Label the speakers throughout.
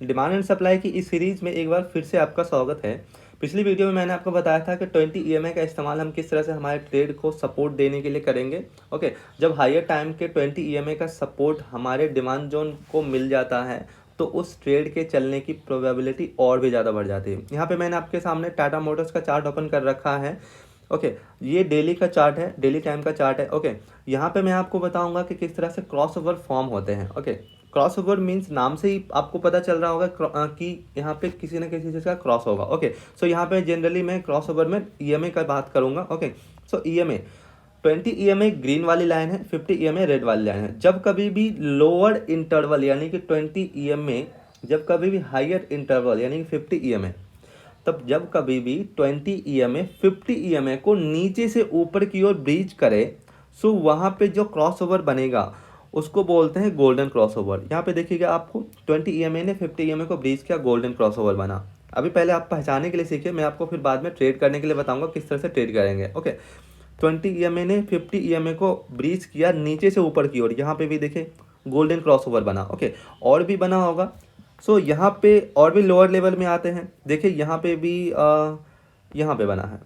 Speaker 1: Demand and supply की इस series में एक बार फिर से आपका स्वागत है। पिछली वीडियो में मैंने आपको बताया था कि 20 ईएमआई का इस्तेमाल हम किस तरह से हमारे ट्रेड को सपोर्ट देने के लिए करेंगे। ओके, जब हायर टाइम के 20 ईएमआई का सपोर्ट हमारे डिमांड जोन को मिल जाता है तो उस ट्रेड के चलने की प्रोबेबिलिटी और भी ज़्यादा बढ़ जाती है। यहाँ पे मैंने आपके सामने टाटा मोटर्स का चार्ट ओपन कर रखा है। ओके, ये डेली का चार्ट है, डेली टाइम का चार्ट है। ओके, यहाँ पे मैं आपको बताऊंगा कि किस तरह से क्रॉस ओवर फॉर्म होते हैं। ओके, क्रॉस ओवर मीन्स नाम से ही आपको पता चल रहा होगा कि यहाँ पे किसी न किसी चीज़ का क्रॉस होगा। ओके, सो यहाँ पे जनरली मैं क्रॉस ओवर में ईएमए का बात करूँगा। ओके, सो ईएमए 20 ईएमए ग्रीन वाली लाइन है, 50 ईएमए रेड वाली लाइन है। जब कभी भी लोअर इंटरवल यानी कि 20 ईएमए, जब कभी भी हायर इंटरवल यानी कि 50 ईएमए, तब जब कभी भी 20 ईएमए 50 ईएमए को नीचे से ऊपर की ओर ब्रीच करे, सो वहाँ पे जो क्रॉस ओवर बनेगा उसको बोलते हैं गोल्डन क्रॉस ओवर। यहाँ पे देखिएगा, आपको 20 ईएमए ने 50 ईएमए को ब्रीच किया, गोल्डन क्रॉस ओवर बना। अभी पहले आप पहचानने के लिए सीखिए, मैं आपको फिर बाद में ट्रेड करने के लिए बताऊंगा किस तरह से ट्रेड करेंगे। ओके, 20 ईएमए ने 50 ईएमए को ब्रीच किया नीचे से ऊपर की ओर, यहाँ पे भी देखिए गोल्डन क्रॉस ओवर बना। ओके, और भी बना होगा। सो यहाँ पे और भी लोअर लेवल में आते हैं, देखिए यहाँ पे भी यहाँ पे बना है।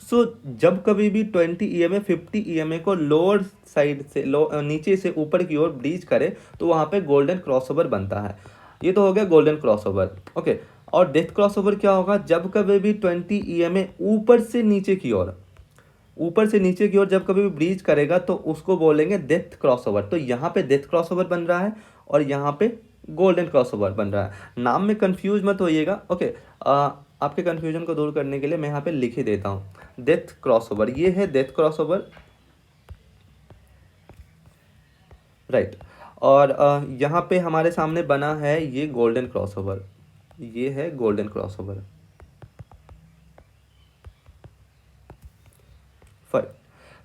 Speaker 1: सो जब कभी भी 20 ईएमए 50 ईएमए को लोअर साइड से नीचे से ऊपर की ओर ब्रीच करे तो वहाँ पे गोल्डन क्रॉसओवर बनता है। ये तो हो गया गोल्डन क्रॉसओवर। ओके, और डेथ क्रॉसओवर क्या होगा? जब कभी भी 20 ईएमए ऊपर से नीचे की ओर, ऊपर से नीचे की ओर जब कभी भी ब्रीच करेगा तो उसको बोलेंगे डेथ क्रॉसओवर। तो यहाँ पे डेथ क्रॉसओवर बन रहा है और यहाँ पे गोल्डन क्रॉसओवर बन रहा है। नाम में कंफ्यूज मत होइएगा। ओके, आपके कंफ्यूजन को दूर करने के लिए मैं यहाँ पे लिख ही देता हूँ डेथ क्रॉसओवर। ये है डेथ क्रॉसओवर, राइट। और यहाँ पे हमारे सामने बना है ये गोल्डन क्रॉसओवर, ये है गोल्डन क्रॉसओवर। फाइन।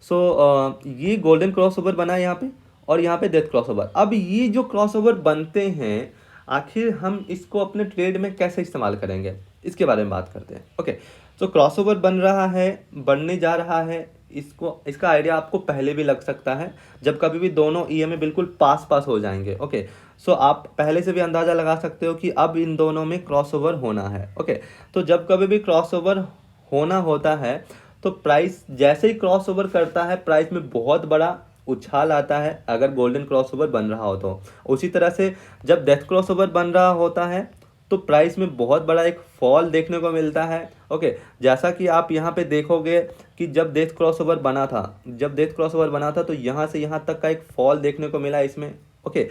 Speaker 1: सो ये गोल्डन क्रॉसओवर बना है यहाँ पे, और यहाँ पे डेथ क्रॉसओवर। अब ये जो क्रॉसओवर बनते हैं, आखिर हम इसको अपने ट्रेड में कैसे इस्तेमाल करेंगे, इसके बारे में बात करते हैं। ओके, तो क्रॉसओवर बन रहा है, बनने जा रहा है, इसका आइडिया आपको पहले भी लग सकता है जब कभी भी दोनों ईएमए बिल्कुल पास पास हो जाएंगे। ओके, सो आप पहले से भी अंदाज़ा लगा सकते हो कि अब इन दोनों में क्रॉसओवर होना है। ओके, तो जब कभी भी क्रॉसओवर होना होता है तो प्राइस जैसे ही क्रॉसओवर करता है, प्राइस में बहुत बड़ा उछाल आता है अगर गोल्डन क्रॉसओवर बन रहा हो तो। उसी तरह से जब डेथ क्रॉसओवर बन रहा होता है तो प्राइस में बहुत बड़ा एक फॉल देखने को मिलता है। ओके, जैसा कि आप यहाँ पे देखोगे कि जब डेथ क्रॉसओवर बना था तो यहाँ से यहाँ तक का एक फॉल देखने को मिला इसमें। ओके,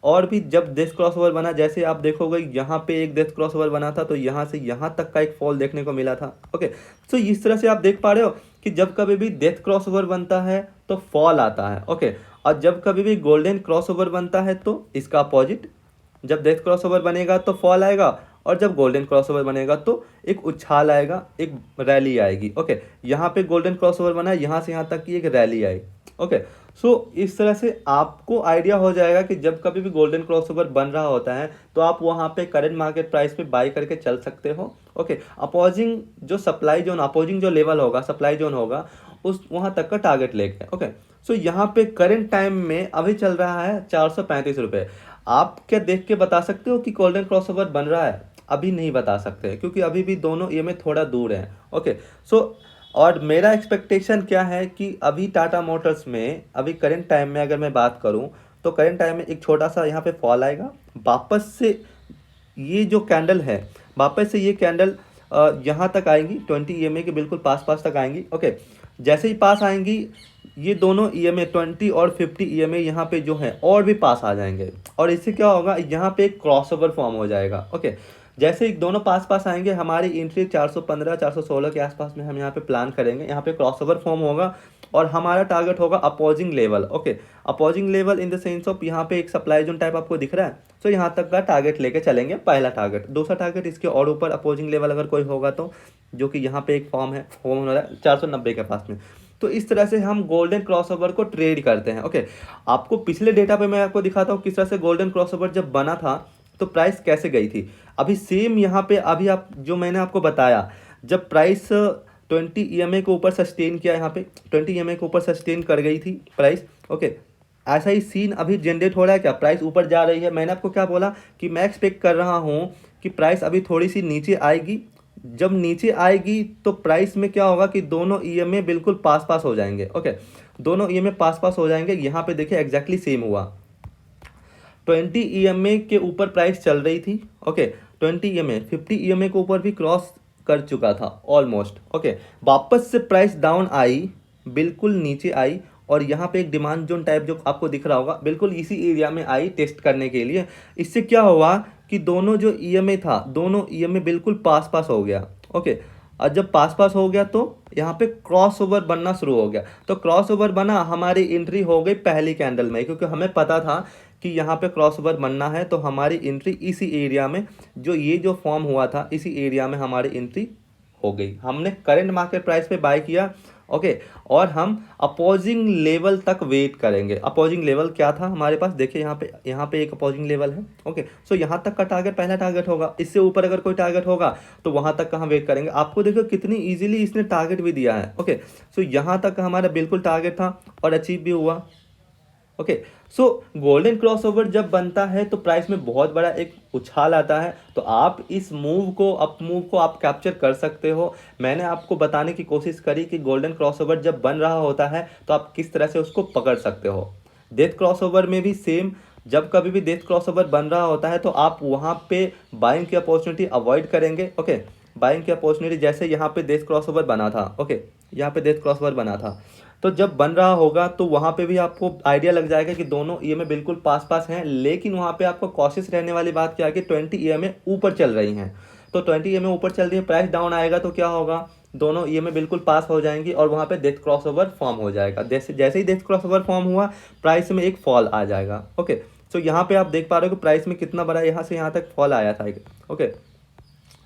Speaker 1: और भी जब डेथ क्रॉसओवर बना, जैसे आप देखोगे यहाँ पे एक डेथ क्रॉसओवर बना था तो यहाँ से यहाँ तक का एक फॉल देखने को मिला था। ओके, तो इस तरह से आप देख पा रहे हो कि जब कभी भी डेथ क्रॉसओवर बनता है तो फॉल आता है। ओके, और जब कभी भी गोल्डन क्रॉसओवर बनता है तो इसका अपोजिट, जब डेथ क्रॉसओवर बनेगा तो फॉल आएगा, और जब गोल्डन क्रॉसओवर बनेगा तो एक उछाल आएगा, एक रैली आएगी। ओके, यहाँ पे गोल्डन क्रॉसओवर बना है, यहाँ से यहाँ तक की एक रैली आई। ओके, सो इस तरह से आपको आइडिया हो जाएगा कि जब कभी भी गोल्डन क्रॉसओवर बन रहा होता है तो आप वहाँ पे करंट मार्केट प्राइस पे बाई करके चल सकते हो। ओके, अपोजिंग जो सप्लाई जोन, अपोजिंग जो लेवल होगा, सप्लाई जोन होगा, उस वहाँ तक का टारगेट लेके। ओके, सो यहाँ पे करंट टाइम में अभी चल रहा है 435 रुपये। आप क्या देख के बता सकते हो कि गोल्डन क्रॉसओवर बन रहा है? अभी नहीं बता सकते, क्योंकि अभी भी दोनों ईएमए थोड़ा दूर हैं। ओके, सो और मेरा एक्सपेक्टेशन क्या है कि अभी टाटा मोटर्स में अभी करंट टाइम में अगर मैं बात करूं तो करंट टाइम में एक छोटा सा यहाँ पे फॉल आएगा, वापस से ये जो कैंडल है, वापस से ये कैंडल यहाँ तक आएंगी, 20 ईएमए के बिल्कुल पास पास तक आएंगी। ओके, जैसे ही पास आएंगी ये दोनों ईएमए 20 और 50 ईएमए यहाँ पे जो है और भी पास आ जाएंगे, और इससे क्या होगा, यहाँ पे एक क्रॉसओवर फॉर्म हो जाएगा। ओके, जैसे ही दोनों पास पास आएंगे, हमारी एंट्री 415 416 के आसपास में हम यहाँ पे प्लान करेंगे। यहाँ पे क्रॉसओवर फॉर्म होगा और हमारा टारगेट होगा opposing level. Okay, opposing level in the sense of यहाँ पे एक सप्लाई जोन टाइप आपको दिख रहा है, तो यहाँ तक का टारगेट लेके चलेंगे, पहला टारगेट। दूसरा टारगेट इसके और ऊपर अपोजिंग लेवल अगर कोई होगा तो, जो कि यहाँ पे एक फॉर्म हो रहा है 490 के पास में। तो इस तरह से हम गोल्डन क्रॉसओवर को ट्रेड करते हैं। ओके, आपको पिछले डेटा पे मैं आपको दिखाता हूँ किस तरह से गोल्डन क्रॉसओवर जब बना था तो प्राइस कैसे गई थी। अभी सेम यहाँ पे अभी आप जो मैंने आपको बताया, जब प्राइस 20 ईएमए के ऊपर सस्टेन किया, यहाँ पे 20 ईएमए के ऊपर सस्टेन कर गई थी प्राइस। ओके, ऐसा ही सीन अभी जनरेट हो रहा है क्या, प्राइस ऊपर जा रही है। मैंने आपको क्या बोला कि मैं एक्सपेक्ट कर रहा हूँ कि प्राइस अभी थोड़ी सी नीचे आएगी। जब नीचे आएगी तो प्राइस में क्या होगा कि दोनों ईएमए बिल्कुल पास पास हो जाएंगे। ओके, दोनों ईएमए पास पास हो जाएंगे। यहाँ पे देखिए एग्जैक्टली सेम हुआ। 20 ईएमए के ऊपर प्राइस चल रही थी। ओके, 20 ईएमए 50 ईएमए के ऊपर भी क्रॉस कर चुका था ऑलमोस्ट। ओके, वापस से प्राइस डाउन आई, बिल्कुल नीचे आई, और यहाँ पे एक डिमांड जोन टाइप जो आपको दिख रहा होगा बिल्कुल इसी एरिया में आई टेस्ट करने के लिए। इससे क्या हुआ कि दोनों जो ईएमए था, दोनों ईएमए बिल्कुल पास पास हो गया। ओके, और जब पास पास हो गया तो यहाँ पे क्रॉस ओवर बनना शुरू हो गया। तो क्रॉस ओवर बना, हमारी एंट्री हो गई पहली कैंडल में, क्योंकि हमें पता था कि यहाँ पे क्रॉस ओवर बनना है। तो हमारी एंट्री इसी एरिया में, जो ये जो फॉर्म हुआ था इसी एरिया में हमारी एंट्री हो गई। हमने करंट मार्केट प्राइस पे बाय किया। ओके, और हम अपोजिंग लेवल तक वेट करेंगे। अपोजिंग लेवल क्या था हमारे पास, देखिए यहाँ पे एक अपोजिंग लेवल है। ओके, सो यहाँ तक का टारगेट पहला टारगेट होगा। इससे ऊपर अगर कोई टारगेट होगा तो वहाँ तक का हम वेट करेंगे। आपको देखो कितनी इजीली इसने टारगेट भी दिया है। ओके, सो यहाँ तक का हमारा बिल्कुल टारगेट था और अचीव भी हुआ। ओके, सो गोल्डन क्रॉसओवर जब बनता है तो प्राइस में बहुत बड़ा एक उछाल आता है। तो आप इस मूव को, अप मूव को आप कैप्चर कर सकते हो। मैंने आपको बताने की कोशिश करी कि गोल्डन क्रॉसओवर जब बन रहा होता है तो आप किस तरह से उसको पकड़ सकते हो। डेथ क्रॉसओवर में भी सेम, जब कभी भी डेथ क्रॉसओवर बन रहा होता है तो आप वहाँ पे बाइंग की अपॉर्चुनिटी अवॉइड करेंगे। ओके, बाइंग की अपॉर्चुनिटी, जैसे यहाँ पे डेथ क्रॉसओवर बना था। ओके, यहाँ पे डेथ क्रॉसओवर बना था, तो जब बन रहा होगा तो वहाँ पे भी आपको आइडिया लग जाएगा कि दोनों ईएमए बिल्कुल पास पास हैं। लेकिन वहाँ पे आपको कॉशियस रहने वाली बात क्या है कि 20 ईएमए ऊपर चल रही हैं। तो 20 ईएमए ऊपर चल रही है, प्राइस डाउन आएगा तो क्या होगा, दोनों ईएमए बिल्कुल पास हो जाएंगी और वहाँ पे डेथ क्रॉसओवर फॉर्म हो जाएगा। जैसे जैसे ही डेथ क्रॉसओवर फॉर्म हुआ, प्राइस में एक फॉल आ जाएगा। ओके, तो यहाँ पे आप देख पा रहे हो कि प्राइस में कितना बड़ा यहाँ से यहाँ तक फॉल आया था। ओके,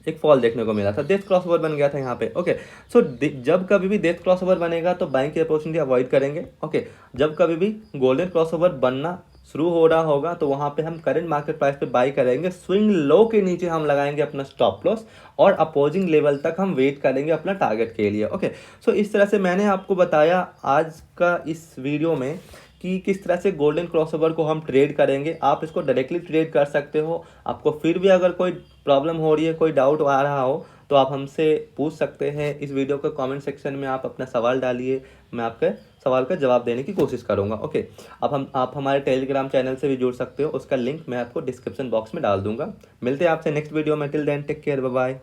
Speaker 1: एक फॉल देखने को मिला था, डेथ क्रॉसओवर बन गया था यहाँ पे। ओके, सो जब कभी भी डेथ क्रॉसओवर बनेगा तो बाइंग की अपॉर्चुनिटी अवॉइड करेंगे। ओके, जब कभी भी गोल्डन क्रॉसओवर बनना शुरू हो रहा होगा तो वहाँ पे हम करंट मार्केट प्राइस पे बाई करेंगे। स्विंग लो के नीचे हम लगाएंगे अपना स्टॉप लॉस और अपोजिंग लेवल तक हम वेट करेंगे अपना टारगेट के लिए। ओके, सो इस तरह से मैंने आपको बताया आज का इस वीडियो में कि किस तरह से गोल्डन क्रॉसओवर को हम ट्रेड करेंगे। आप इसको डायरेक्टली ट्रेड कर सकते हो। आपको फिर भी अगर कोई प्रॉब्लम हो रही है, कोई डाउट आ रहा हो तो आप हमसे पूछ सकते हैं। इस वीडियो के कमेंट सेक्शन में आप अपना सवाल डालिए, मैं आपके सवाल का जवाब देने की कोशिश करूंगा। ओके, अब आप हमारे टेलीग्राम चैनल से भी जुड़ सकते हो, उसका लिंक मैं आपको डिस्क्रिप्शन बॉक्स में डाल दूंगा। मिलते हैं आपसे नेक्स्ट वीडियो में। Till then take care, bye bye.